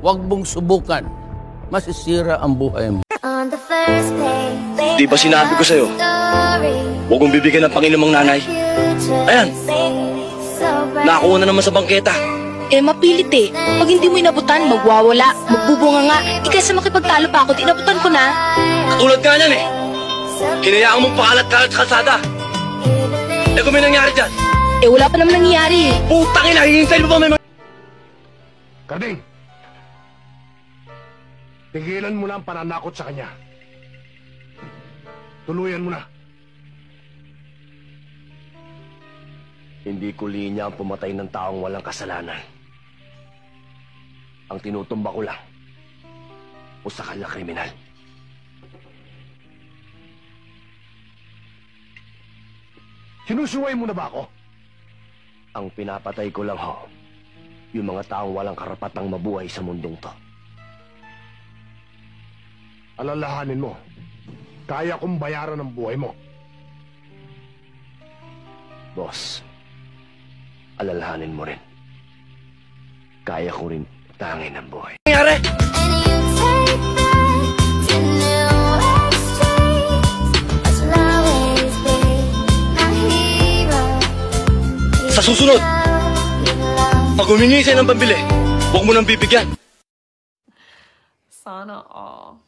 Huwag mong subukan. Masisira ang buhay mo. Di ba sinabi ko sa'yo, huwag mong bibigyan ng Panginoong nanay? Ayan, nakakuha na naman sa bangketa. Mapilit eh. Pag hindi mo inabutan, magwawala, magbubunga nga. Kaysa makipagtalo pa ako, inabutan ko na. Katulad nga yan eh. Hinayaan mong pakalat-kalat sa kalsada. Kung may nangyari dyan? Wala pa naman nangyayari eh. Putang ina, hihintay mo pa may Karding! Tigilan mo na ang pananakot sa kanya. Tuluyan mo na. Hindi ko linya ang pumatay ng taong walang kasalanan. Ang tinutumba ko lang, usakal na kriminal. Sinusuway mo na ba ako? Ang pinapatay ko lang ho, yung mga taong walang karapatang mabuhay sa mundong to. Alalahanin mo, kaya kong bayaran ang buhay mo. Boss, alalahanin mo rin. Kaya ko rin tangin ang buhay. Nangyari? Sa susunod, pag humingi sa'yo ng pambili, huwag mo nang bibigyan. Sana all.